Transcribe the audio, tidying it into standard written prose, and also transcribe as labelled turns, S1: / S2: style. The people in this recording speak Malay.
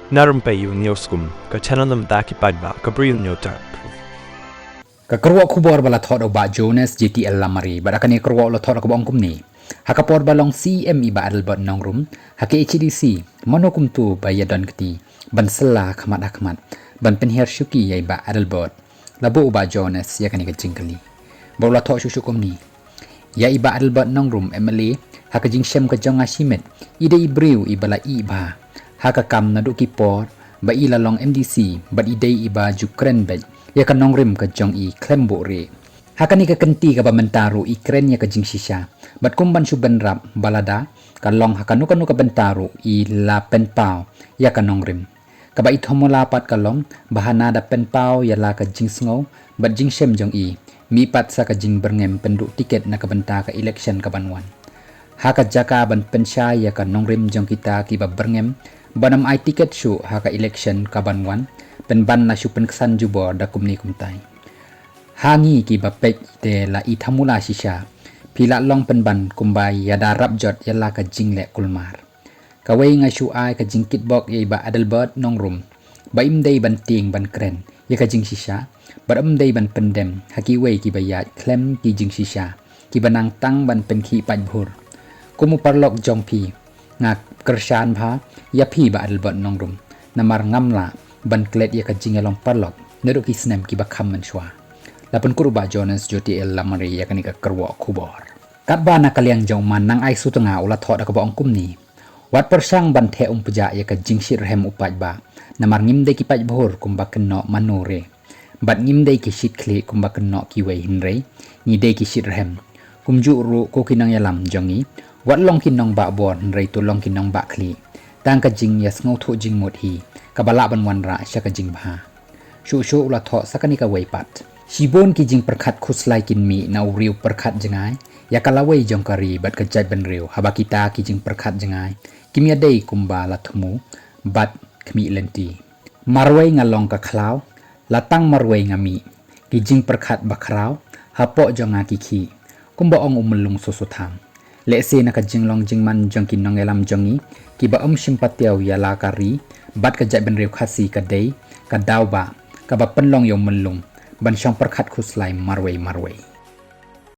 S1: Narum Bayu Neoskum, Kachananum Daki Padba, Gabriel Nyotarp.
S2: Kakarwa kubor bala thod oba Jonas GTL lamari badakani karwa lo thod ko bangkum ni hakapor balong CM iba albert nongrum hake HDC manokum tu bayadon keti bansela khamat ban penher syuki ya iba albert labu oba Jonas ya kani kejingkali bola thod syukum ni ya iba albert nongrum MLA hakajing syam kajong asimet ide ibriu ibala iba hakakam nadu kipor ba ilalong MDC bad ide iba jukren bej ya kan nongrim ka jong i klembo re hakani ka kenti ka bamentaru i kren ya ka jing shisha bat kumban suban rap balada ka long hakanu kanu ka bentaru i la pen pau ya kan nongrim ka ba ithomola pat ka long bahana da pen pau ya la ka jing sngo bat jing shem jong i mi pat sa ka jing berngem penduk tiket na ka benta ka election ka banwan haka jaka ban pensha ya kan nongrim jong kita ki ba berngem banam ai tiket shu haka election ka banwan penban na syupen kesan jubor da kumni kumtai hangi ki bapek te la ithamula shisha pila long penban kumbai ya darab jot ya la ka jingle kulmar kawai nga shu ai ka jingkit bok ye ba adelbert nongrum ba imdei ban ting ban kren ya ka jing shisha ba imdei ban pendem haki wei ki bayat klem ki jing shisha ki banang tang ban pen ki pajbur kumu parlok jong pi ngak kershan pha ya pi ba adelbert nongrum namar ngamla ban klet ya ka jingalong parlok nedok ki snem ki bakam menshwa lapun kuruba Jonas JTL lamari ya kani ka kerwa kubor katba na kaliang jong man nang ai sutenga ula thod ka bong kumni wat persang ban the peja ya ka jingshir hem upaj ba namar ngimde ki paj bhor kumba kenno manore bat ngimde ki shit kle kumba kenno ki wei hinre ni de ki shit hem kumju ru ko kinang yalam jongi wat long kinong ba bon rei to long kinong ba kli tang ka jing ya sngo tho jing mot hi kabala ban wan ra shaka jing bha shu ula tho sakani ka wei pat shibon ki jing perkhat khuslai kin mi na uriu perkhat jangai ya kalawei jong kari bat ka jai ban riu haba kita ki jing perkhat jangai kimya dei kumba la thumu bat khmi lenti marwei ngalong ka khlaw latang marwei ngami ki jing perkhat bakraw hapo jonga ki khi kumba ong umlung sosotham lese na ka jinglong jingman jongkin nongelam jongi ki ba simpatiaw ya la kari bat ka jai ban riu khasi ka dei ka dawba ka ba penlong yong menlung ban syang perkhat khuslai marwei